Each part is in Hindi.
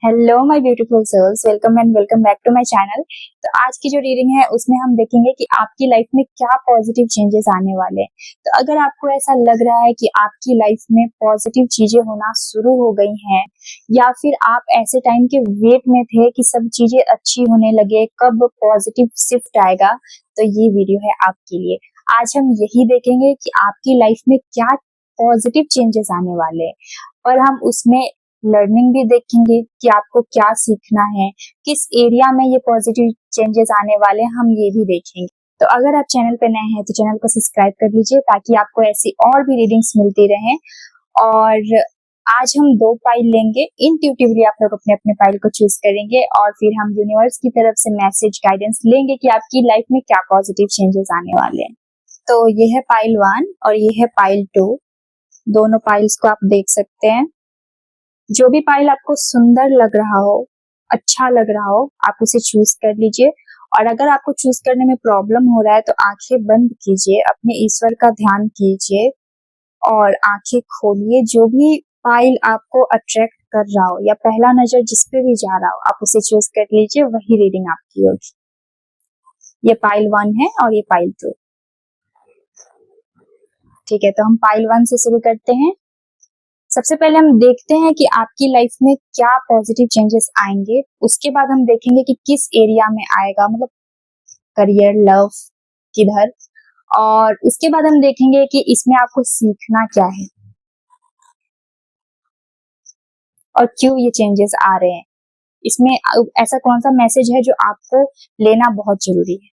Hello my beautiful souls, welcome and welcome back to my channel. तो आज की जो रीडिंग है उसमें हम देखेंगे कि आपकी लाइफ में क्या पॉजिटिव चेंजेस आने वाले हैं। तो अगर आपको ऐसा लग रहा है कि आपकी लाइफ में पॉजिटिव चीजें होना शुरू हो गई हैं या फिर आप ऐसे टाइम के वेट में थे कि सब चीजें अच्छी होने लगे, कब पॉजिटिव शिफ्ट आएगा, तो ये वीडियो है आपके लिए। आज हम यही देखेंगे कि आपकी लाइफ में क्या पॉजिटिव चेंजेस आने वाले हैं और हम उसमें लर्निंग भी देखेंगे कि आपको क्या सीखना है, किस एरिया में ये पॉजिटिव चेंजेस आने वाले हैं, हम ये भी देखेंगे। तो अगर आप चैनल पे नए हैं तो चैनल को सब्सक्राइब कर लीजिए ताकि आपको ऐसी और भी रीडिंग्स मिलती रहें। और आज हम 2 पाइल लेंगे। इंट्यूटिवली आप लोग अपने अपने पाइल को चूज करेंगे और फिर हम यूनिवर्स की तरफ से मैसेज गाइडेंस लेंगे कि आपकी लाइफ में क्या पॉजिटिव चेंजेस आने वाले हैं। तो ये है पाइल 1 और ये है पाइल 2। दोनों पाइल्स को आप देख सकते हैं। जो भी पाइल आपको सुंदर लग रहा हो, अच्छा लग रहा हो, आप उसे चूज कर लीजिए। और अगर आपको चूज करने में प्रॉब्लम हो रहा है तो आंखें बंद कीजिए, अपने ईश्वर का ध्यान कीजिए और आंखें खोलिए। जो भी पाइल आपको अट्रैक्ट कर रहा हो या पहला नजर जिस पे भी जा रहा हो, आप उसे चूज कर लीजिए, वही रीडिंग आपकी होगी। ये पाइल 1 है और ये पाइल 2। ठीक है, तो हम पाइल 1 से शुरू करते हैं। सबसे पहले हम देखते हैं कि आपकी लाइफ में क्या पॉजिटिव चेंजेस आएंगे। उसके बाद हम देखेंगे कि किस एरिया में आएगा, मतलब करियर, लव, किधर। और उसके बाद हम देखेंगे कि इसमें आपको सीखना क्या है और क्यों ये चेंजेस आ रहे हैं। इसमें ऐसा कौन सा मैसेज है जो आपको लेना बहुत जरूरी है।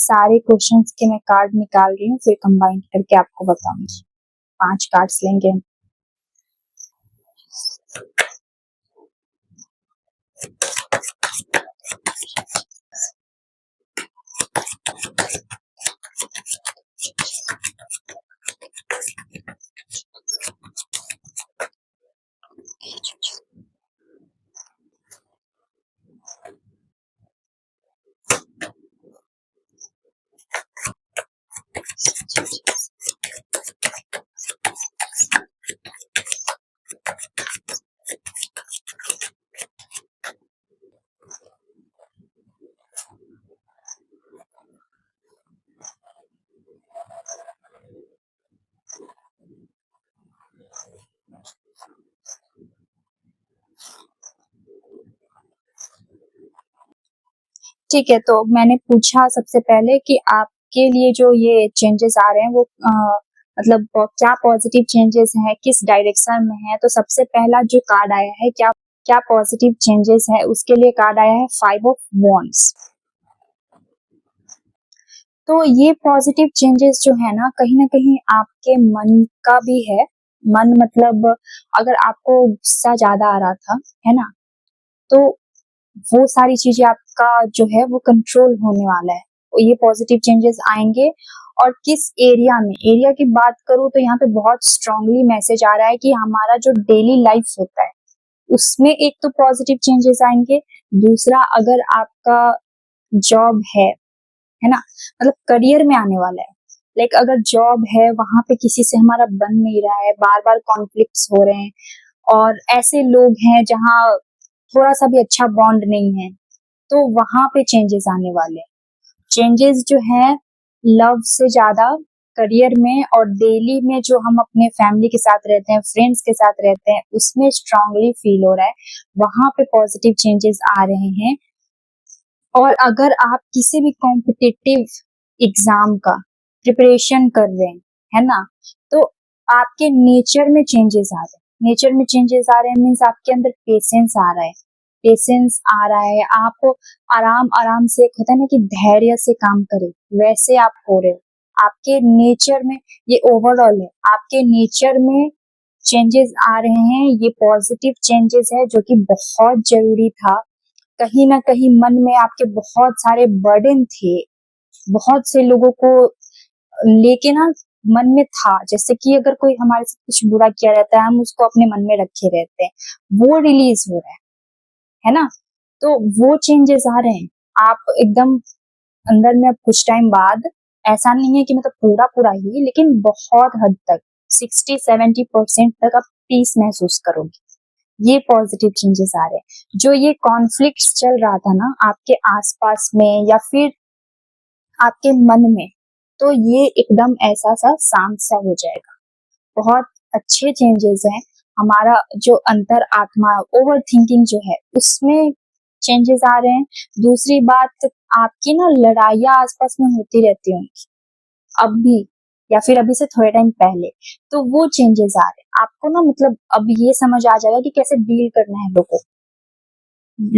सारे क्वेश्चंस के मैं कार्ड निकाल रही हूँ, फिर कंबाइन करके आपको बताऊंगी। 5 कार्ड्स लेंगे। ठीक है, तो मैंने पूछा सबसे पहले कि आपके लिए जो ये चेंजेस आ रहे हैं वो मतलब क्या पॉजिटिव चेंजेस हैं, किस डायरेक्शन में है। तो सबसे पहला जो कार्ड आया है, क्या क्या पॉजिटिव चेंजेस है, उसके लिए कार्ड आया है 5 ऑफ वॉन्ड्स। तो ये पॉजिटिव चेंजेस जो है ना कहीं आपके मन का भी है। मन मतलब अगर आपको गुस्सा ज्यादा आ रहा था, है ना, तो वो सारी चीजें आपका जो है वो कंट्रोल होने वाला है। और ये पॉजिटिव चेंजेस आएंगे। और किस एरिया में, एरिया की बात करूं तो यहाँ पे बहुत स्ट्रांगली मैसेज आ रहा है कि हमारा जो डेली लाइफ होता है उसमें एक तो पॉजिटिव चेंजेस आएंगे। दूसरा, अगर आपका जॉब है ना, मतलब करियर में आने वाला है। लाइक अगर जॉब है वहां पे किसी से हमारा बन नहीं रहा है, बार बार कॉन्फ्लिक्ट्स हो रहे हैं, और ऐसे लोग हैं जहाँ थोड़ा सा भी अच्छा बॉन्ड नहीं है, तो वहां पे चेंजेस आने वाले हैं। चेंजेस जो है लव से ज्यादा करियर में और डेली में जो हम अपने फैमिली के साथ रहते हैं, फ्रेंड्स के साथ रहते हैं, उसमें स्ट्रांगली फील हो रहा है, वहां पे पॉजिटिव चेंजेस आ रहे हैं। और अगर आप किसी भी कॉम्पिटिटिव एग्जाम का प्रिपरेशन कर रहे हैं, है ना, तो आपके नेचर में चेंजेस आ रहे हैं। नेचर में चेंजेस आ रहे हैं मीन्स आपके अंदर पेशेंस आ रहा है, पेशेंस आ रहा है। आप आराम आराम से, एक होता है ना कि धैर्य से काम करें, वैसे आप हो रहे हो। आपके नेचर में, ये ओवरऑल है, आपके नेचर में चेंजेस आ रहे हैं। ये पॉजिटिव चेंजेस है जो कि बहुत जरूरी था। कहीं ना कहीं मन में आपके बहुत सारे बर्डन थे, बहुत से लोगों को लेके ना मन में था, जैसे कि अगर कोई हमारे साथ कुछ बुरा किया रहता है, हम उसको अपने मन में रखे रहते हैं, वो रिलीज हो रहा है ना। तो वो चेंजेस आ रहे हैं। आप एकदम अंदर में अब कुछ टाइम बाद, ऐसा नहीं है कि मतलब पूरा पूरा ही, लेकिन बहुत हद तक 60-70% तक आप पीस महसूस करोगे। ये पॉजिटिव चेंजेस आ रहे हैं। जो ये कॉन्फ्लिक्ट चल रहा था ना आपके आसपास में या फिर आपके मन में, तो ये एकदम ऐसा सा शांत सा हो जाएगा। बहुत अच्छे चेंजेस हैं। हमारा जो अंतर आत्मा, ओवर थिंकिंग जो है, उसमें चेंजेस आ रहे हैं। दूसरी बात, आपकी ना लड़ाइयाँ आसपास में होती रहती होंगी अब भी, या फिर अभी से थोड़े टाइम पहले, तो वो चेंजेस आ रहे हैं। आपको ना मतलब अब ये समझ आ जाएगा कि कैसे डील करना है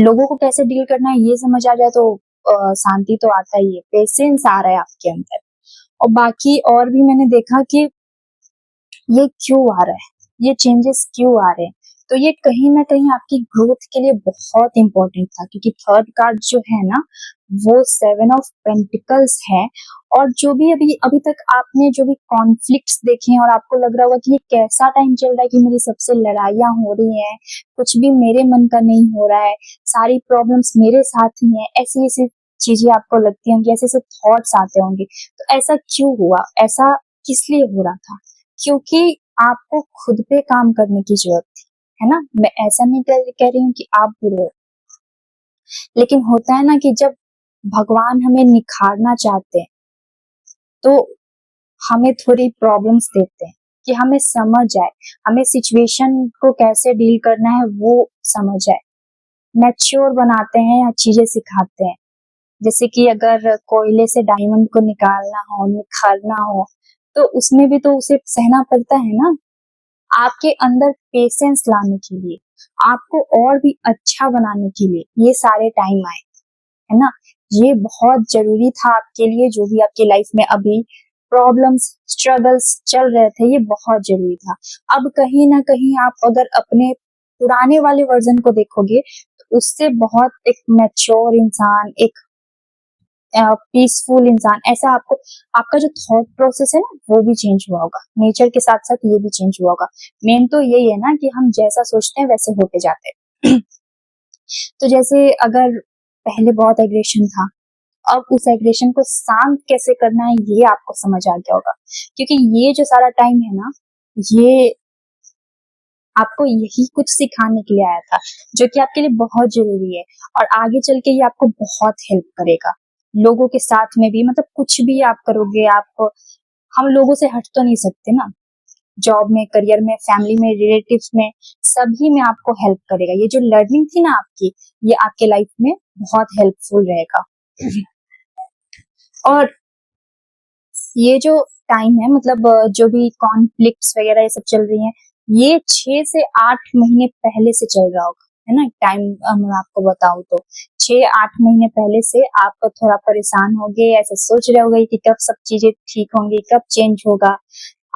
लोगों को कैसे डील करना है, ये समझ आ जाए तो शांति तो आता ही है, पेशेंस आ रहा है आपके अंदर। और बाकी और भी मैंने देखा कि ये क्यों आ रहा है, ये चेंजेस क्यों आ रहे हैं, तो ये कहीं ना कहीं आपकी ग्रोथ के लिए बहुत इंपॉर्टेंट था, क्योंकि थर्ड कार्ड जो है ना, वो 7 ऑफ पेंटिकल्स है। और जो भी अभी अभी तक आपने जो भी कॉन्फ्लिक्ट्स देखे हैं, और आपको लग रहा होगा कि ये कैसा टाइम चल रहा है कि मेरी सबसे लड़ाइयाँ हो रही हैं, कुछ भी मेरे मन का नहीं हो रहा है, सारी प्रॉब्लम्स मेरे साथ ही हैं, ऐसी ऐसी चीजें आपको लगती होंगी, ऐसे ऐसे थॉट्स आते होंगे। तो ऐसा क्यों हुआ, ऐसा किस लिए हो रहा था? क्योंकि आपको खुद पे काम करने की जरूरत थी, है ना। मैं ऐसा नहीं कह रही हूँ कि आप बुरे हो, लेकिन होता है ना कि जब भगवान हमें निखारना चाहते हैं, तो हमें थोड़ी प्रॉब्लम्स देते हैं कि हमें समझ आए, हमें सिचुएशन को कैसे डील करना है वो समझ आए, मैच्योर बनाते हैं या चीजें सिखाते हैं। जैसे कि अगर कोयले से डायमंड को निकालना हो, निखारना हो, तो उसमें भी तो उसे सहना पड़ता है ना। आपके अंदर पेशेंस लाने के लिए, आपको और भी अच्छा बनाने के लिए ये सारे टाइम आए, है ना। ये बहुत जरूरी था आपके लिए, जो भी आपकी लाइफ में अभी प्रॉब्लम्स, स्ट्रगल्स चल रहे थे, ये बहुत जरूरी था। अब कहीं ना कहीं आप अगर अपने पुराने वाले वर्जन को देखोगे, तो उससे बहुत एक मैच्योर इंसान, एक पीसफुल इंसान, ऐसा आपको, आपका जो थॉट प्रोसेस है ना, वो भी चेंज हुआ होगा। नेचर के साथ साथ ये भी चेंज हुआ होगा। मेन तो यही है ना कि हम जैसा सोचते हैं वैसे होते जाते हैं। तो जैसे अगर पहले बहुत एग्रेशन था, अब उस एग्रेशन को शांत कैसे करना है ये आपको समझ आ गया होगा। क्योंकि ये जो सारा टाइम है ना, ये आपको यही कुछ सिखाने के लिए आया था, जो कि आपके लिए बहुत जरूरी है। और आगे चल के ये आपको बहुत हेल्प करेगा। लोगों के साथ में भी, मतलब कुछ भी आप करोगे, आप, हम लोगों से हट तो नहीं सकते ना। जॉब में, करियर में, फैमिली में, रिलेटिव्स में, सभी में आपको हेल्प करेगा। ये जो लर्निंग थी ना आपकी, ये आपके लाइफ में बहुत हेल्पफुल रहेगा। और ये जो टाइम है, मतलब जो भी कॉन्फ्लिक्ट्स वगैरह ये सब चल रही हैं, ये 6 से 8 महीने पहले से चल रहा होगा, है ना। टाइम मैं आपको बताऊं तो 6-8 महीने पहले से आप थोड़ा परेशान हो गए, ऐसे सोच रहे होगे कि कब सब चीजें ठीक होंगी, कब चेंज होगा।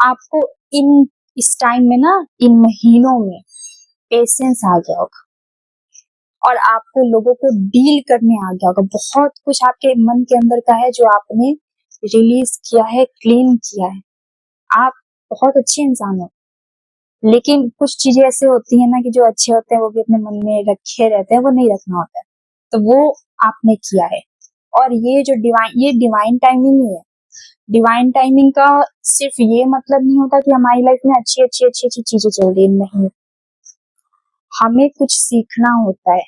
आपको इन इस टाइम में ना, इन महीनों में पेशेंस आ गया होगा, और आपको लोगों को डील करने आ गया होगा। बहुत कुछ आपके मन के अंदर का है जो आपने रिलीज किया है, क्लीन किया है। आप बहुत अच्छे इंसान हो, लेकिन कुछ चीजें ऐसे होती है ना कि जो अच्छे होते हैं वो भी अपने मन में रखे रहते हैं, वो नहीं रखना होता है। तो वो आपने किया है। और ये जो डिवाइन टाइमिंग ही है, डिवाइन टाइमिंग का सिर्फ ये मतलब नहीं होता कि हमारी लाइफ में अच्छी अच्छी अच्छी अच्छी चीजें चल रही है, नहीं। हमें कुछ सीखना होता है,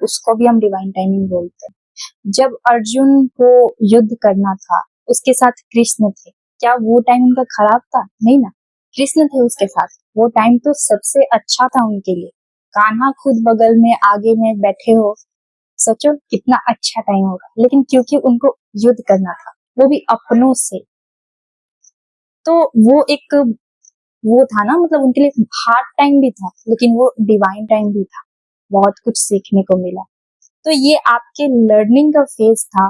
उसको भी हम डिवाइन टाइमिंग बोलते हैं। जब अर्जुन को युद्ध करना था, उसके साथ कृष्ण थे, क्या वो टाइम उनका खराब था? नहीं ना, कृष्ण थे उसके साथ, वो टाइम तो सबसे अच्छा था उनके लिए। कान्हा खुद बगल में आगे में बैठे हो, सोचो कितना अच्छा टाइम होगा, लेकिन क्योंकि उनको युद्ध करना था, वो भी अपनों से, तो वो एक वो था ना, मतलब उनके लिए हार्ड टाइम भी था, लेकिन वो डिवाइन टाइम भी था, बहुत कुछ सीखने को मिला। तो ये आपके लर्निंग का फेज था,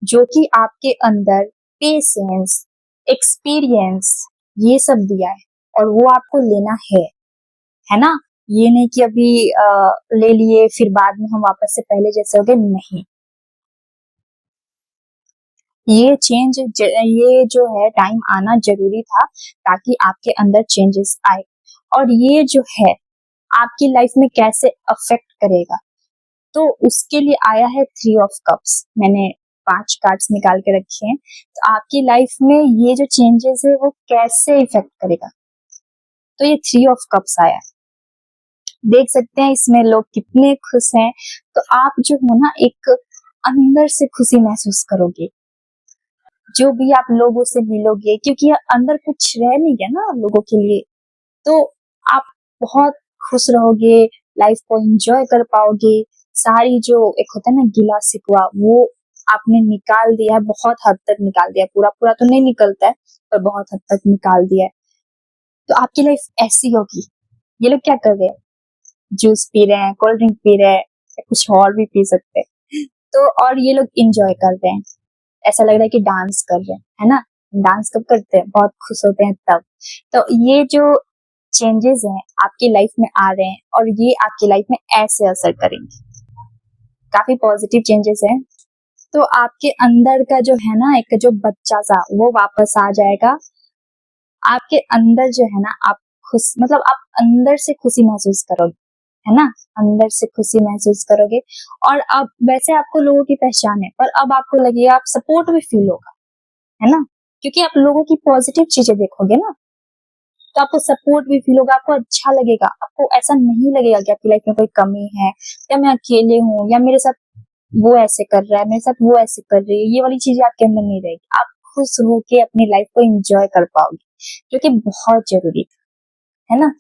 जो कि आपके अंदर पेशेंस, एक्सपीरियंस, ये सब दिया है, और वो आपको लेना है ना। ये नहीं कि अभी ले लिए फिर बाद में हम वापस से पहले जैसे हो गए, नहीं। ये चेंज, ये जो है टाइम आना जरूरी था, ताकि आपके अंदर चेंजेस आए। और ये जो है आपकी लाइफ में कैसे अफेक्ट करेगा, तो उसके लिए आया है 3 ऑफ कप्स। मैंने 5 कार्ड्स निकाल के रखे हैं, तो आपकी लाइफ में ये जो चेंजेस है वो कैसे इफेक्ट करेगा। तो ये 3 ऑफ कप्स आया है, देख सकते हैं इसमें लोग कितने खुश हैं। तो आप जो हो ना, एक अंदर से खुशी महसूस करोगे, जो भी आप लोगों से मिलोगे, क्योंकि अंदर कुछ रह नहीं गया ना लोगों के लिए, तो आप बहुत खुश रहोगे, लाइफ को एंजॉय कर पाओगे। सारी जो एक होता है ना गिला शिकवा, वो आपने निकाल दिया है, बहुत हद तक निकाल दिया है, पूरा पूरा तो नहीं निकलता है, पर बहुत हद तक निकाल दिया है। तो आपकी लाइफ ऐसी होगी। ये लोग क्या कर रहे हैं? जूस पी रहे हैं, कोल्ड ड्रिंक पी रहे हैं, या कुछ और भी पी सकते हैं। तो और ये लोग इंजॉय कर रहे हैं, ऐसा लग रहा है कि डांस कर रहे हैं, है ना। डांस कब करते हैं? बहुत खुश होते हैं तब। तो ये जो चेंजेस हैं आपकी लाइफ में आ रहे हैं, और ये आपकी लाइफ में ऐसे असर करेंगे, काफी पॉजिटिव चेंजेस हैं। तो आपके अंदर का जो है ना, एक जो बच्चा सा, वो वापस आ जाएगा। आपके अंदर जो है ना, आप खुश, मतलब आप अंदर से खुशी महसूस करोगे, है ना, अंदर से खुशी महसूस करोगे। और अब वैसे आपको लोगों की पहचान है, पर अब आपको लगेगा, आप सपोर्ट भी फील होगा, है ना, क्योंकि आप लोगों की पॉजिटिव चीजें देखोगे ना, तो आपको सपोर्ट भी फील होगा, आपको अच्छा लगेगा, आपको ऐसा नहीं लगेगा कि आपकी लाइफ में कोई कमी है, या मैं अकेले हूँ, या मेरे साथ वो ऐसे कर रहा है, मेरे साथ वो ऐसे कर रही है। ये वाली चीजें आपके अंदर नहीं रहेगी, आप खुश होके अपनी लाइफ को एंजॉय कर पाओगे, जो कि बहुत जरूरी है ना।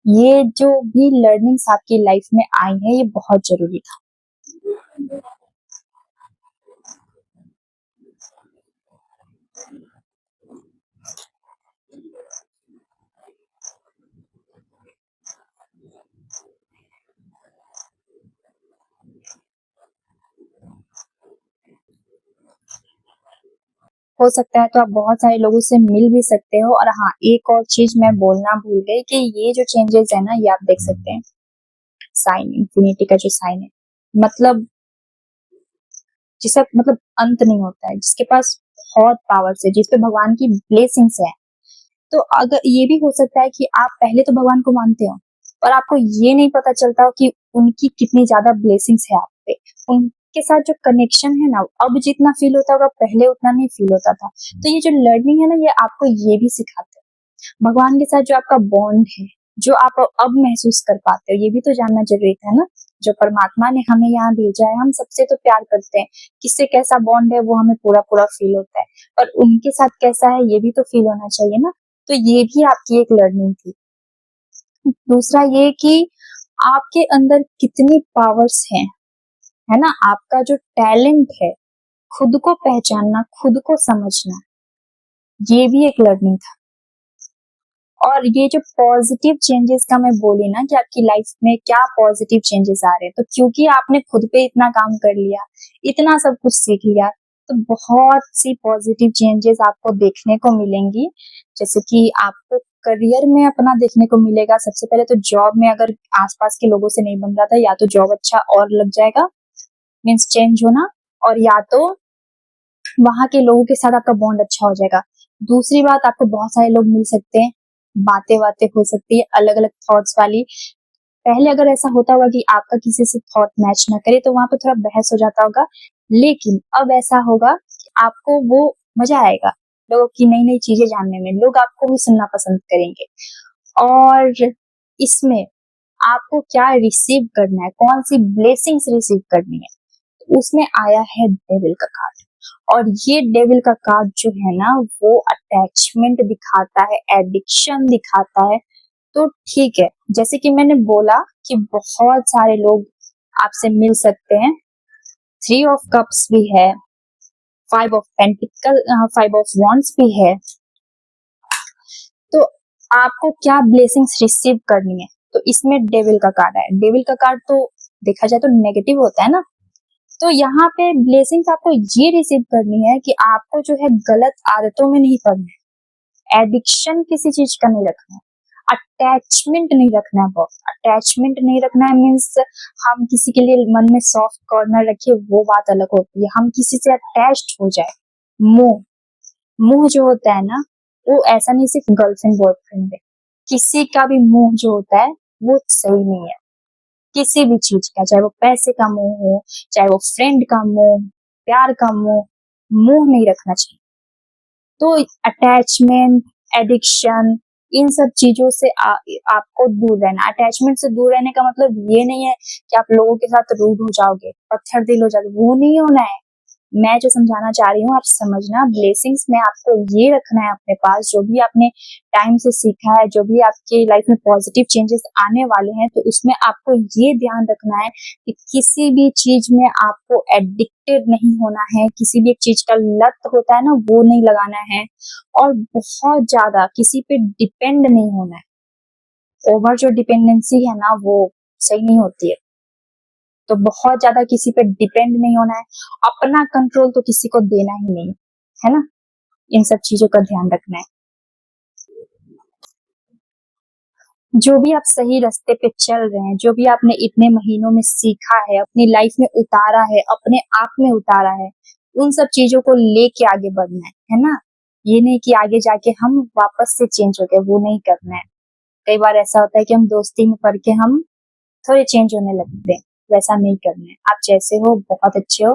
ये जो भी लर्निंग्स आपकी लाइफ में आई है, ये बहुत जरूरी था। हो सकता है तो आप बहुत सारे लोगों से मिल भी सकते हो। और हाँ, एक और चीज मैं बोलना भूल गई कि ये जो चेंजेस है ना, ये आप देख सकते हैं, साइन इंफिनिटी का जो साइन है, मतलब जिसका मतलब अंत नहीं होता है, जिसके पास बहुत पावर्स है, जिसपे भगवान की ब्लेसिंग्स है। तो अगर ये भी हो सकता है कि आप पहले तो भगवान को मानते हो, पर आपको ये नहीं पता चलता हो कि उनकी कितनी ज्यादा ब्लेसिंग्स है आप पे। उनके साथ जो कनेक्शन है ना, अब जितना फील होता होगा, पहले उतना नहीं फील होता था। तो ये जो लर्निंग है ना, ये आपको ये भी सिखाते हैं, भगवान के साथ जो आपका बॉन्ड है, जो आप अब महसूस कर पाते हो, ये भी तो जानना जरूरी था ना। जो परमात्मा ने हमें यहाँ भेजा है, हम सबसे तो प्यार करते हैं, किससे कैसा बॉन्ड है वो हमें पूरा पूरा फील होता है, पर उनके साथ कैसा है ये भी तो फील होना चाहिए ना। तो ये भी आपकी एक लर्निंग थी। दूसरा ये कि आपके अंदर कितनी पावर्स हैं, है ना, आपका जो टैलेंट है, खुद को पहचानना, खुद को समझना, ये भी एक लर्निंग था। और ये जो पॉजिटिव चेंजेस का मैं बोली ना, कि आपकी लाइफ में क्या पॉजिटिव चेंजेस आ रहे हैं, तो क्योंकि आपने खुद पे इतना काम कर लिया, इतना सब कुछ सीख लिया, तो बहुत सी पॉजिटिव चेंजेस आपको देखने को मिलेंगी। जैसे कि आपको करियर में अपना देखने को मिलेगा। सबसे पहले तो जॉब में, अगर आसपास के लोगों से नहीं बन रहा था, या तो जॉब अच्छा और लग जाएगा, मीन्स चेंज होना, और या तो वहां के लोगों के साथ आपका बॉन्ड अच्छा हो जाएगा। दूसरी बात, आपको बहुत सारे लोग मिल सकते हैं, बातें बातें हो सकती है अलग अलग थॉट्स वाली। पहले अगर ऐसा होता होगा कि आपका किसी से थॉट मैच ना करे, तो वहां पे थोड़ा बहस हो जाता होगा, लेकिन अब ऐसा होगा कि आपको वो मजा आएगा लोगों की नई नई चीजें जानने में, लोग आपको भी सुनना पसंद करेंगे। और इसमें आपको क्या रिसीव करना है, कौन सी ब्लेसिंग्स रिसीव करनी है, तो उसमें आया है डेविल का कार्ड। और ये डेविल का कार्ड जो है ना, वो अटैचमेंट दिखाता है, एडिक्शन दिखाता है। तो ठीक है, जैसे कि मैंने बोला कि बहुत सारे लोग आपसे मिल सकते हैं। 3 ऑफ कप्स भी है, 5 ऑफ पेंटिकल, 5 ऑफ वॉन्ड्स भी है। तो आपको क्या ब्लेसिंग्स रिसीव करनी है, तो इसमें डेविल का कार्ड है। डेविल का कार्ड तो देखा जाए तो नेगेटिव होता है ना, तो यहाँ पे ब्लेसिंग्स आपको ये रिसीव करनी है कि आपको जो है गलत आदतों में नहीं पड़ना है, एडिक्शन किसी चीज का नहीं रखना है, अटैचमेंट नहीं रखना है। बहुत अटैचमेंट नहीं रखना है मीन्स हम किसी के लिए मन में सॉफ्ट कॉर्नर रखे, वो बात अलग होती है। हम किसी से अटैच्ड हो जाए। मोह, मोह जो होता है ना, वो ऐसा नहीं सिर्फ गर्लफ्रेंड बॉयफ्रेंड है, किसी का भी मोह जो होता है वो सही नहीं है। किसी भी चीज का, चाहे वो पैसे का मोह हो, चाहे वो फ्रेंड का मोह, प्यार का मोह, मोह नहीं रखना चाहिए। तो अटैचमेंट, एडिक्शन, इन सब चीजों से आपको दूर रहना। अटैचमेंट से दूर रहने का मतलब ये नहीं है कि आप लोगों के साथ रूड हो जाओगे, पत्थर दिल हो जाओगे, वो नहीं होना है। मैं जो समझाना चाह रही हूँ आप समझना। ब्लेसिंग्स में आपको ये रखना है अपने पास, जो भी आपने टाइम से सीखा है, जो भी आपके लाइफ में पॉजिटिव चेंजेस आने वाले हैं, तो उसमें आपको ये ध्यान रखना है कि किसी भी चीज में आपको एडिक्टेड नहीं होना है। किसी भी एक चीज का लत होता है ना, वो नहीं लगाना है। और बहुत ज्यादा किसी पे डिपेंड नहीं होना है। ओवर जो डिपेंडेंसी है ना, वो सही नहीं होती है। तो बहुत ज्यादा किसी पे डिपेंड नहीं होना है, अपना कंट्रोल तो किसी को देना ही नहीं है ना। इन सब चीजों का ध्यान रखना है। जो भी आप सही रास्ते पे चल रहे हैं, जो भी आपने इतने महीनों में सीखा है, अपनी लाइफ में उतारा है, अपने आप में उतारा है, उन सब चीजों को लेके आगे बढ़ना है ना। ये नहीं कि आगे जाके हम वापस से चेंज हो गए, वो नहीं करना है। कई बार ऐसा होता है कि हम दोस्ती में पढ़ के हम थोड़े चेंज होने लगते हैं, वैसा नहीं करना है। आप जैसे हो बहुत अच्छे हो,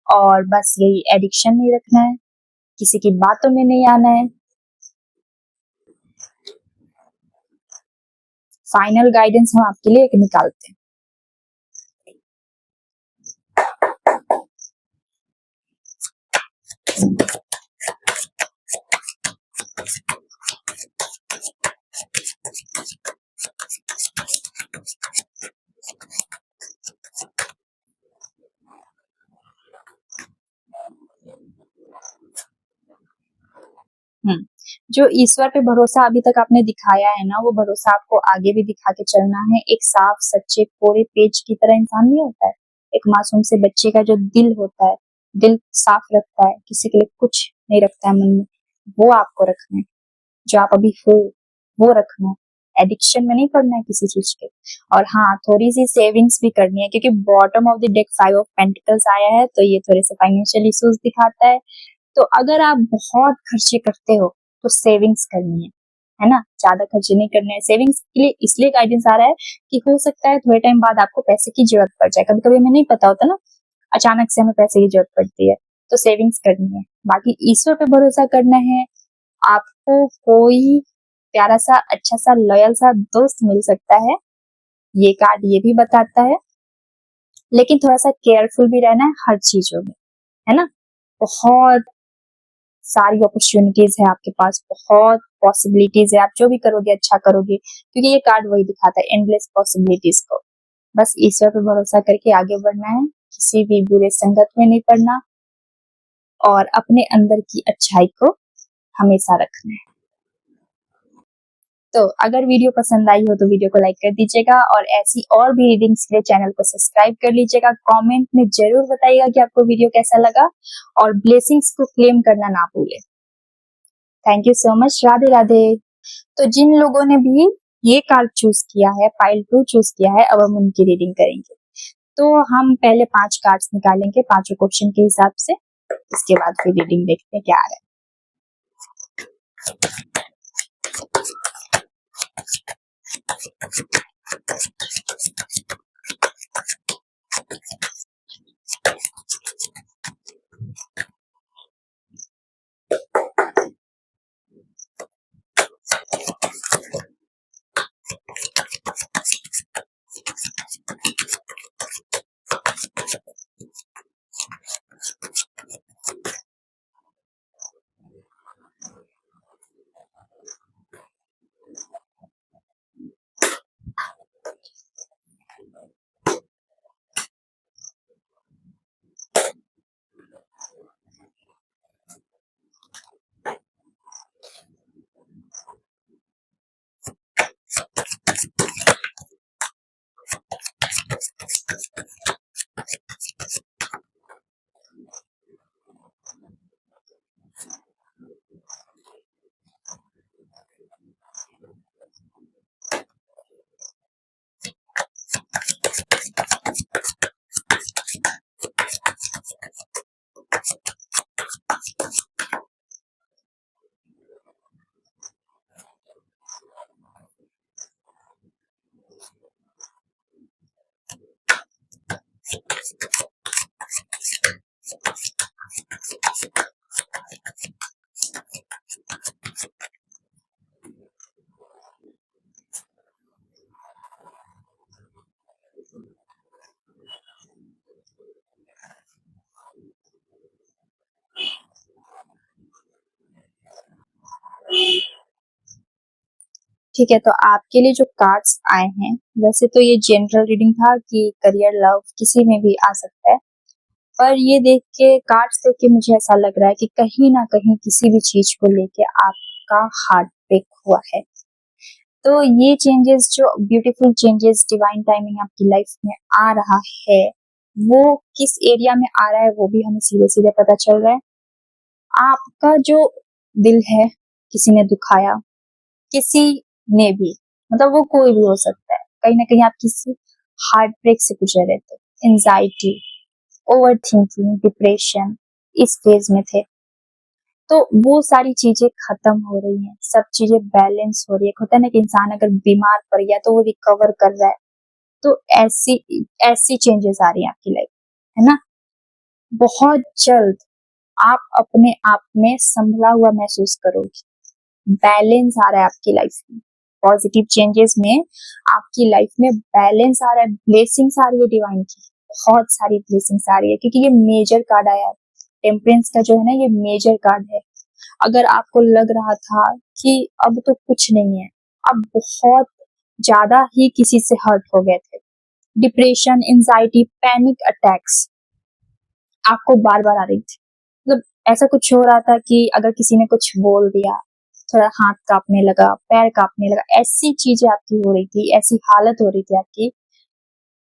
और बस यही, एडिक्शन नहीं रखना है, किसी की बातों में नहीं आना है। फाइनल गाइडेंस हम आपके लिए एक निकालते हैं। जो ईश्वर पे भरोसा अभी तक आपने दिखाया है ना, वो भरोसा आपको आगे भी दिखा के चलना है। एक साफ सच्चे कोरे पेज की तरह इंसान नहीं होता है। एक मासूम से बच्चे का जो दिल होता है, दिल साफ रखता है, किसी के लिए कुछ नहीं रखता है मन में, वो आपको रखना है। जो आप अभी हो वो रखना है। एडिक्शन में नहीं पड़ना है किसी चीज के। और हाँ, थोड़ी सी सेविंग्स भी करनी है, क्योंकि bottom of the deck 5 of pentacles आया है, तो ये थोड़े से फाइनेंशियल इश्यूज दिखाता है। तो अगर आप बहुत खर्चे करते हो तो सेविंग्स करनी है ना। ज्यादा खर्चे नहीं करने हैं। सेविंग्स के लिए इसलिए गाइडेंस आ रहा है कि हो सकता है थोड़े टाइम बाद आपको पैसे की जरूरत पड़ जाए। कभी कभी हमें नहीं पता होता ना, अचानक से हमें पैसे की जरूरत पड़ती है, तो सेविंग्स करनी है। बाकी ईश्वर पे भरोसा करना है। आपको कोई प्यारा सा, अच्छा सा, लॉयल सा दोस्त मिल सकता है, ये कार्ड ये भी बताता है। लेकिन थोड़ा सा केयरफुल भी रहना है हर चीजों में, है ना। बहुत सारी अपॉर्चुनिटीज है आपके पास, बहुत पॉसिबिलिटीज है। आप जो भी करोगे अच्छा करोगे, क्योंकि ये कार्ड वही दिखाता है, एंडलेस पॉसिबिलिटीज को। बस ईश्वर पे भरोसा करके आगे बढ़ना है, किसी भी बुरे संगत में नहीं पड़ना, और अपने अंदर की अच्छाई को हमेशा रखना है। तो अगर वीडियो पसंद आई हो तो वीडियो को लाइक कर दीजिएगा, और ऐसी और भी रीडिंग्स के लिए चैनल को सब्सक्राइब कर लीजिएगा। कमेंट में जरूर बताइएगा कि आपको वीडियो कैसा लगा, और ब्लेसिंग्स को क्लेम करना ना भूलें। Thank you so much. Radhe Radhe. तो जिन लोगों ने भी ये कार्ड चूज किया है, पाइल 2 चूज किया है, अब हम उनकी रीडिंग करेंगे। तो हम पहले 5 कार्ड्स निकालेंगे 5 क्वेश्चन के हिसाब से, इसके बाद फिर रीडिंग देखते हैं क्या आ रहा है। ठीक है, तो आपके लिए जो कार्ड्स आए हैं, वैसे तो ये जनरल रीडिंग था कि करियर, लव किसी में भी आ सकता है, पर ये देख के, कार्ड्स देख के मुझे ऐसा लग रहा है कि कहीं ना कहीं किसी भी चीज को लेके आपका हार्ट ब्रेक हुआ है। तो ये चेंजेस, जो ब्यूटीफुल चेंजेस, डिवाइन टाइमिंग आपकी लाइफ में आ रहा है, वो किस एरिया में आ रहा है वो भी हमें सीधे सीधे पता चल रहा है। आपका जो दिल है, किसी ने दुखाया, किसी ने भी, मतलब वो कोई भी हो सकता है, कहीं ना कहीं आप किसी हार्ट ब्रेक से गुजर रहे थे, एंजाइटी, ओवर थिंकिंग, डिप्रेशन, इस फेज में थे, तो वो सारी चीजें खत्म हो रही हैं, सब चीजें बैलेंस हो रही है। होता है ना कि इंसान अगर बीमार पड़ गया तो वो रिकवर कर रहा है, तो ऐसी ऐसी चेंजेस आ रही हैं आपकी लाइफ, है ना। बहुत जल्द आप अपने आप में संभला हुआ महसूस करोगे, बैलेंस आ रहा है आपकी लाइफ में, पॉजिटिव चेंजेस में आपकी लाइफ में बैलेंस आ रहा है, ब्लेसिंग्स आ रही है डिवाइन की, बहुत सारी ब्लेसिंग्स आ रही है, क्योंकि ये मेजर कार्ड आया है। टेम्परेंस का जो है ना, ये मेजर कार्ड है। अगर आपको लग रहा था कि अब तो कुछ नहीं है, अब बहुत ज्यादा ही किसी से हर्ट हो गए थे, डिप्रेशन, एंजाइटी, पैनिक अटैक्स आपको बार बार आ रही थी, मतलब ऐसा कुछ हो रहा था कि अगर किसी ने कुछ बोल दिया, थोड़ा हाथ कांपने लगा, पैर कांपने लगा, ऐसी चीजें आपकी हो रही थी, ऐसी हालत हो रही थी आपकी,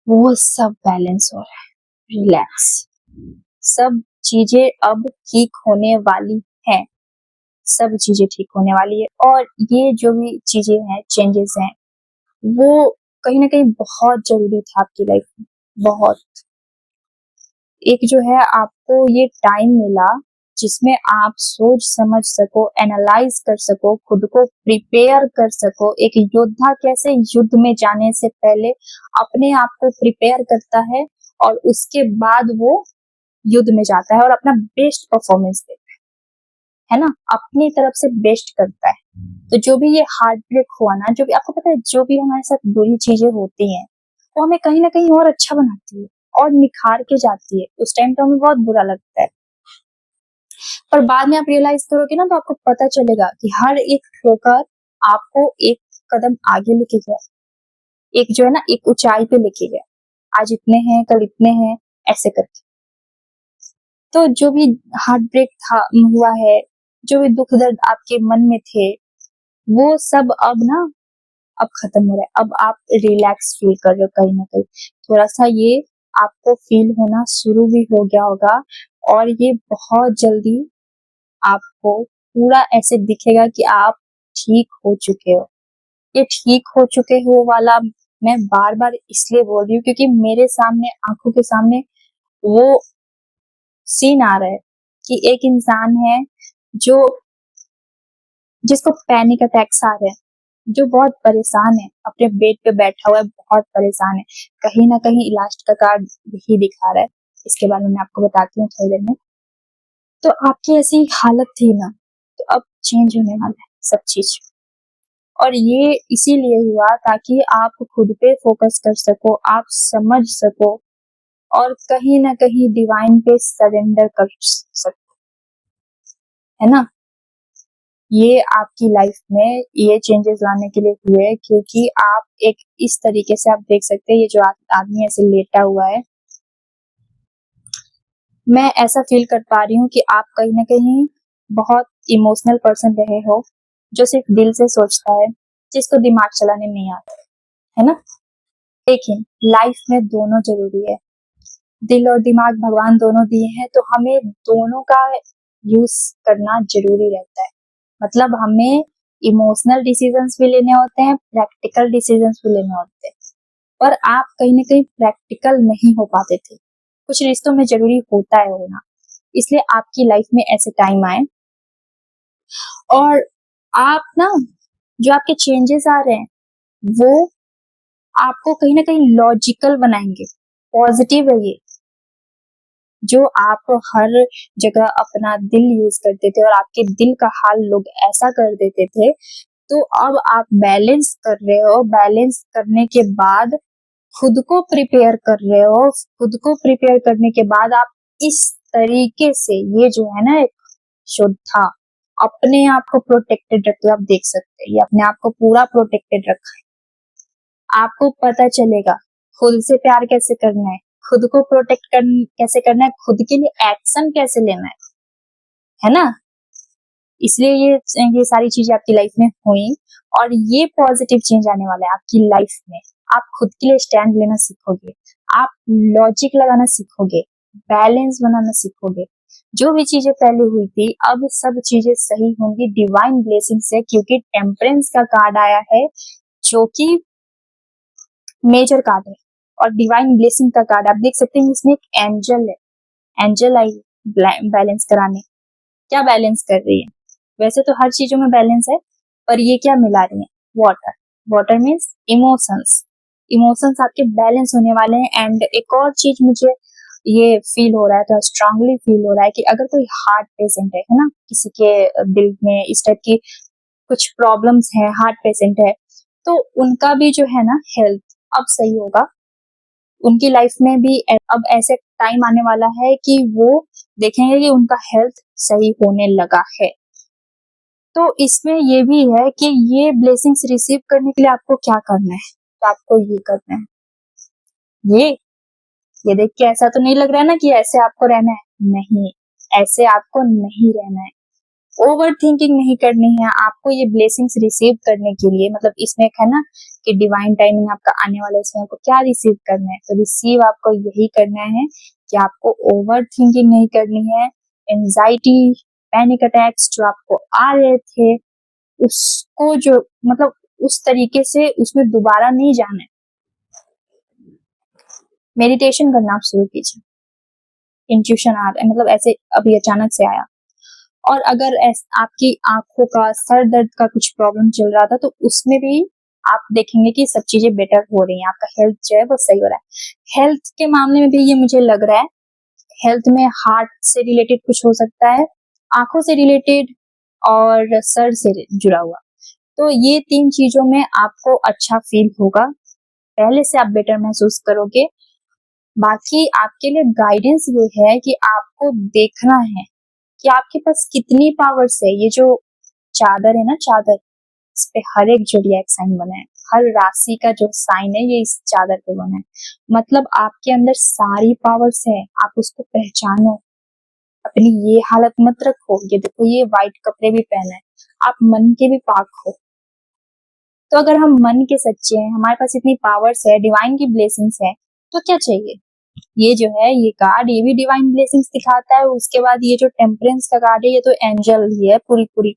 वो सब बैलेंस हो रहा है। रिलैक्स, सब चीजें अब ठीक होने वाली हैं, सब चीजें ठीक होने वाली है। और ये जो भी चीजें हैं, चेंजेस हैं, वो कहीं ना कहीं बहुत जरूरी था आपकी लाइफ में, बहुत। एक जो है, आपको ये टाइम मिला जिसमें आप सोच समझ सको, एनालाइज कर सको, खुद को प्रिपेयर कर सको। एक योद्धा कैसे युद्ध में जाने से पहले अपने आप को प्रिपेयर करता है और उसके बाद वो युद्ध में जाता है और अपना बेस्ट परफॉर्मेंस देता है ना, अपनी तरफ से बेस्ट करता है। तो जो भी ये हार्ट ब्रेक हुआ ना, जो भी आपको पता है, जो भी हमारे साथ बुरी चीजें होती हैं, वो हमें कहीं ना कहीं और अच्छा बनाती है और निखार के जाती है। उस टाइम तो हमें बहुत बुरा लगता है, पर बाद में आप रियलाइज करोगे ना, तो आपको पता चलेगा कि हर एक ठोकर आपको एक कदम आगे लेके गया, एक जो है ना, एक ऊंचाई पे लेके गया। आज इतने हैं, कल इतने हैं, ऐसे करके। तो जो भी हार्ट ब्रेक था, हुआ है, जो भी दुख दर्द आपके मन में थे, वो सब अब ना, अब खत्म हो रहा है। अब आप रिलैक्स फील कर रहे हो, कहीं ना कहीं थोड़ा सा ये आपको फील होना शुरू भी हो गया होगा, और ये बहुत जल्दी आपको पूरा ऐसे दिखेगा कि आप ठीक हो चुके हो। ये ठीक हो चुके हो वाला मैं बार बार इसलिए बोल रही हूँ क्योंकि मेरे सामने, आंखों के सामने वो सीन आ रहा है कि एक इंसान है जो, जिसको पैनिक अटैक्स आ रहे हैं, जो बहुत परेशान है, अपने बेड पे बैठा हुआ है, बहुत परेशान है, कहीं ना कहीं लास्ट का कार्ड ही दिखा रहा है। इसके बारे में मैं आपको बताती हूँ थोड़ी देर में। तो आपकी ऐसी हालत थी ना, तो अब चेंज होने वाला है सब चीज, और ये इसीलिए हुआ ताकि आप खुद पे फोकस कर सको, आप समझ सको, और कहीं ना कहीं डिवाइन पे सरेंडर कर सको, है ना। ये आपकी लाइफ में ये चेंजेस लाने के लिए हुए, क्योंकि आप एक इस तरीके से, आप देख सकते हैं, ये जो आदमी ऐसे लेटा हुआ है, मैं ऐसा फील कर पा रही हूँ कि आप कहीं ना कहीं बहुत इमोशनल पर्सन रहे हो, जो सिर्फ दिल से सोचता है, जिसको दिमाग चलाने नहीं आता, है ना। लेकिन लाइफ में दोनों जरूरी है, दिल और दिमाग भगवान दोनों दिए हैं, तो हमें दोनों का यूज करना जरूरी रहता है। मतलब हमें इमोशनल डिसीजंस भी लेने होते हैं, प्रैक्टिकल डिसीजंस भी लेने होते हैं, पर आप कहीं ना कहीं प्रैक्टिकल नहीं हो पाते थे। कुछ रिश्तों में जरूरी होता है होना, इसलिए आपकी लाइफ में ऐसे टाइम आए, और आप ना, जो आपके चेंजेस आ रहे हैं, वो आपको कहीं ना कहीं लॉजिकल बनाएंगे, पॉजिटिव है ये। जो आप हर जगह अपना दिल यूज करते थे और आपके दिल का हाल लोग ऐसा कर देते थे, तो अब आप बैलेंस कर रहे हो। बैलेंस करने के बाद खुद को प्रिपेयर कर रहे हो। खुद को प्रिपेयर करने के बाद आप इस तरीके से, ये जो है ना, एक शुद्धा अपने आप को प्रोटेक्टेड रखते हो। आप देख सकते हैं ये अपने आप को पूरा प्रोटेक्टेड रखा है। आपको पता चलेगा खुद से प्यार कैसे करना है, खुद को प्रोटेक्ट कैसे करना है, खुद के लिए एक्शन कैसे लेना है ना। इसलिए ये सारी चीजें आपकी लाइफ में हुई और ये पॉजिटिव चेंज आने वाला है आपकी लाइफ में। आप खुद के लिए स्टैंड लेना सीखोगे, आप लॉजिक लगाना सीखोगे, बैलेंस बनाना सीखोगे। जो भी चीजें पहले हुई थी अब सब चीजें सही होंगी डिवाइन ब्लेसिंग से, क्योंकि टेम्परेंस का कार्ड आया है जो कि मेजर कार्ड है और डिवाइन ब्लेसिंग का कार्ड आप देख सकते हैं। इसमें एक एंजल है, एंजल आई बैलेंस कराने। क्या बैलेंस कर रही है? वैसे तो हर चीजों में बैलेंस है, पर ये क्या मिला रही है? Water. Water means emotions. Emotions आपके बैलेंस होने वाले हैं। एंड एक और चीज मुझे ये फील हो रहा है, तो स्ट्रांगली फील हो रहा है कि अगर कोई हार्ट पेशेंट है ना, किसी के दिल में इस टाइप की कुछ प्रॉब्लम्स है, हार्ट पेशेंट है, तो उनका भी जो है ना हेल्थ अब सही होगा। उनकी लाइफ में भी अब ऐसे टाइम आने वाला है कि वो देखेंगे कि उनका हेल्थ सही होने लगा है। तो इसमें ये भी है कि ये ब्लेसिंग्स रिसीव करने के लिए आपको क्या करना है, तो आपको ये करना है। ये देख के ऐसा तो नहीं लग रहा है ना कि ऐसे आपको रहना है। नहीं, ऐसे आपको नहीं रहना है। ओवर थिंकिंग नहीं करनी है आपको। ये ब्लेसिंग्स रिसीव करने के लिए, मतलब इसमें है ना कि डिवाइन टाइमिंग आपका आने वाला है, इसमें आपको क्या रिसीव करना है, तो रिसीव आपको यही करना है कि आपको ओवर थिंकिंग नहीं करनी है। एंजाइटी, पैनिक अटैक्स जो आपको आ रहे थे, उसको जो मतलब उस तरीके से उसमें दोबारा नहीं जाना है। मेडिटेशन करना आप शुरू कीजिए। इंट्यूशन आ रहा है, मतलब ऐसे अभी अचानक से आया। और अगर आपकी आंखों का, सर दर्द का कुछ प्रॉब्लम चल रहा था, तो उसमें भी आप देखेंगे कि सब चीजें बेटर हो रही हैं। आपका हेल्थ जो है वो सही हो रहा है। हेल्थ के मामले में भी ये मुझे लग रहा है, हेल्थ में हार्ट से रिलेटेड कुछ हो सकता है, आंखों से रिलेटेड और सर से जुड़ा हुआ। तो ये 3 चीजों में आपको अच्छा फील होगा, पहले से आप बेटर महसूस करोगे। बाकी आपके लिए गाइडेंस ये है कि आपको देखना है कि आपके पास कितनी पावर्स है। ये जो चादर है ना, चादर, इस पे हर एक जोडिएक साइन बना है। हर राशि का जो साइन है ये इस चादर पे बना है। मतलब आपके अंदर सारी पावर्स है, आप उसको पहचानो। अपनी ये हालत मत रखो, ये देखो ये व्हाइट कपड़े भी पहना है, आप मन के भी पाक हो। तो अगर हम मन के सच्चे हैं, हमारे पास इतनी पावर्स है, डिवाइन की ब्लेसिंग्स है, तो क्या चाहिए? ये जो है ये कार्ड, ये भी डिवाइन ब्लेसिंग्स दिखाता है। उसके बाद ये जो टेम्परेंस का कार्ड है, ये तो एंजल ही है पूरी।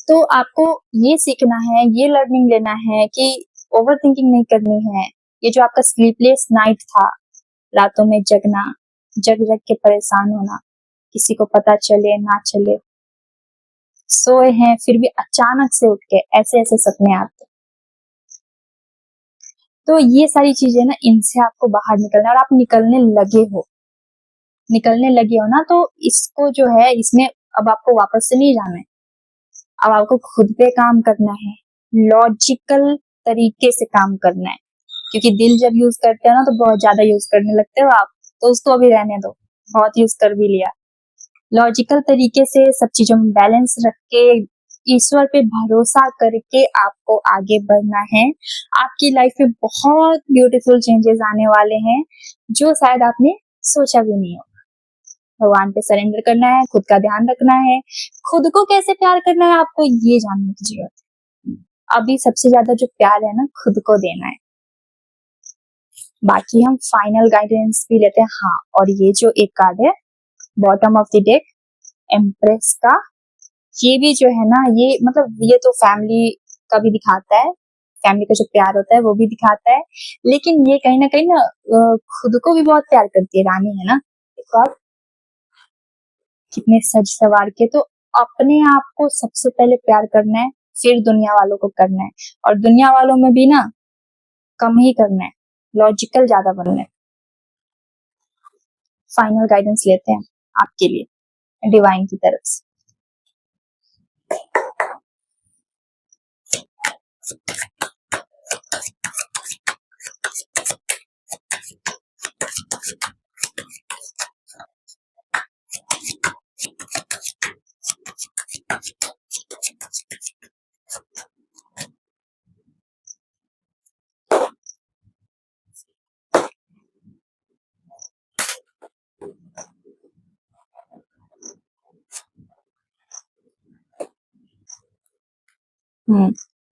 तो आपको ये सीखना है, ये लर्निंग लेना है कि ओवर थिंकिंग नहीं करनी है। ये जो आपका स्लीपलेस नाइट था, रातों में जगना, जग के परेशान होना, किसी को पता चले ना चले, सोए हैं फिर भी अचानक से उठ के ऐसे ऐसे सपने आते। तो ये सारी चीजें ना, इनसे आपको बाहर निकलना है और आप निकलने लगे हो ना, तो इसको जो है, इसमें अब आपको वापस से नहीं जाना है। अब आपको खुद पे काम करना है, लॉजिकल तरीके से काम करना है। क्योंकि दिल जब यूज करते हो ना, तो बहुत ज्यादा यूज करने लगते हो आप, तो उसको अभी रहने दो, बहुत यूज कर भी लिया। लॉजिकल तरीके से सब चीजों में बैलेंस रख के, ईश्वर पे भरोसा करके आपको आगे बढ़ना है। आपकी लाइफ में बहुत ब्यूटीफुल चेंजेस आने वाले हैं, जो शायद आपने सोचा भी नहीं हो। भगवान पे सरेंडर करना है, खुद का ध्यान रखना है, खुद को कैसे प्यार करना है आपको ये जानने की जरूरत है। अभी सबसे ज्यादा जो प्यार है ना, खुद को देना है। बाकी हम फाइनल गाइडेंस भी लेते हैं। हाँ, और ये जो एक कार्ड है bottom of the deck, empress का, ये भी जो है ना, ये मतलब ये तो फैमिली का भी दिखाता है, फैमिली का जो प्यार होता है वो भी दिखाता है। लेकिन ये कहीं ना खुद को भी बहुत प्यार करती है, रानी है ना। एक और कितने सज सवार के, तो अपने आप को सबसे पहले प्यार करना है, फिर दुनिया वालों को करना है। और दुनिया वालों में भी ना कम ही करना है, लॉजिकल ज्यादा बनना है। फाइनल गाइडेंस लेते हैं आपके लिए डिवाइन की तरफ से।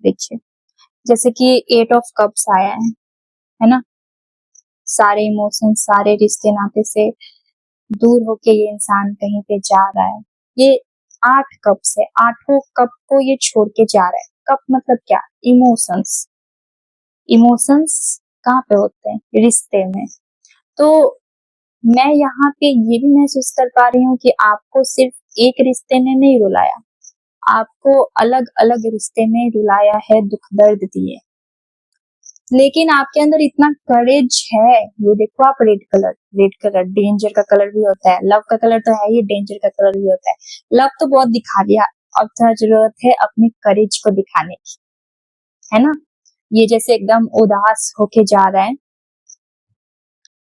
देखिए, जैसे कि 8 ऑफ कप्स आया है ना। सारे इमोशंस, सारे रिश्ते नाते से दूर होके ये इंसान कहीं पे जा रहा है। ये 8 कप्स है, 8 कप को ये छोड़ के जा रहा है। कप मतलब क्या? इमोशंस। इमोशंस कहाँ पे होते हैं? रिश्ते में। तो मैं यहाँ पे ये भी महसूस कर पा रही हूँ कि आपको सिर्फ एक रिश्ते ने नहीं रुलाया, आपको अलग अलग रिश्ते में रुलाया है, दुख दर्द दिए, लेकिन आपके अंदर इतना करेज है। ये देखो आप, रेड कलर डेंजर का कलर भी होता है, लव का कलर तो है ही, डेंजर का कलर भी होता है। लव तो बहुत दिखा दिया, अब थोड़ा जरूरत है अपने करेज को दिखाने की, है ना। ये जैसे एकदम उदास होके जा रहा है।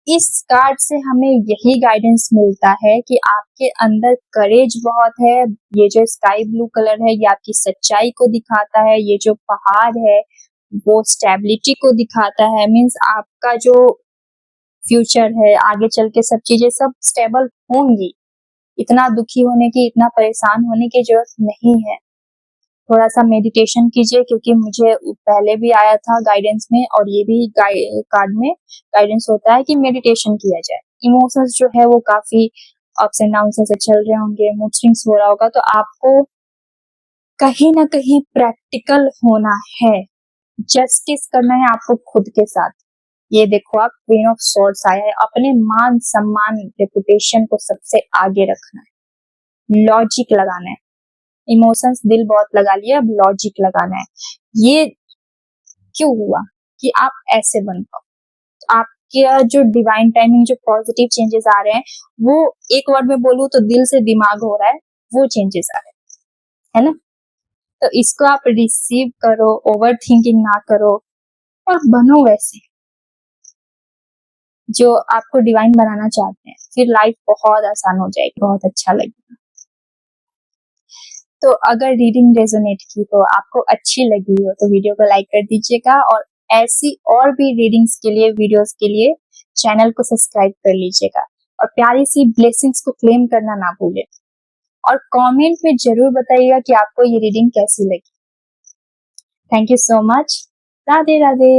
इस कार्ड से हमें यही गाइडेंस मिलता है कि आपके अंदर करेज बहुत है। ये जो स्काई ब्लू कलर है ये आपकी सच्चाई को दिखाता है। ये जो पहाड़ है वो स्टेबिलिटी को दिखाता है। मीन्स आपका जो फ्यूचर है, आगे चल के सब चीजें सब स्टेबल होंगी। इतना दुखी होने की, इतना परेशान होने की जरूरत नहीं है। थोड़ा सा मेडिटेशन कीजिए, क्योंकि मुझे पहले भी आया था गाइडेंस में, और ये भी कार्ड में गाइडेंस होता है कि मेडिटेशन किया जाए। इमोशंस जो है वो काफी अप्स एंड डाउन से चल रहे होंगे, मूड स्विंग्स हो रहा होगा, तो आपको कहीं ना कहीं प्रैक्टिकल होना है, जस्टिस करना है आपको खुद के साथ। ये देखो आप, क्वीन ऑफ सॉर्ड्स आया है। अपने मान सम्मान रेपुटेशन को सबसे आगे रखना है, लॉजिक लगाना है। इमोशंस दिल बहुत लगा लिया, अब लॉजिक लगाना है। ये क्यों हुआ कि आप ऐसे बन पाओ? तो आपके जो डिवाइन टाइमिंग, जो पॉजिटिव चेंजेस आ रहे हैं, वो एक वर्ड में बोलूं तो दिल से दिमाग हो रहा है, वो चेंजेस आ रहे हैं, है ना। तो इसको आप रिसीव करो, ओवर थिंकिंग ना करो और बनो वैसे जो आपको डिवाइन बनाना चाहते हैं। फिर लाइफ बहुत आसान हो जाएगी, बहुत अच्छा लगेगा। तो अगर रीडिंग रेजोनेट की तो, आपको अच्छी लगी हो तो वीडियो को लाइक कर दीजिएगा, और ऐसी और भी रीडिंग्स के लिए, वीडियोस के लिए चैनल को सब्सक्राइब कर लीजिएगा, और प्यारी सी ब्लेसिंग्स को क्लेम करना ना भूलें। और कमेंट में जरूर बताइएगा कि आपको ये रीडिंग कैसी लगी। Thank you so much. Radhe Radhe.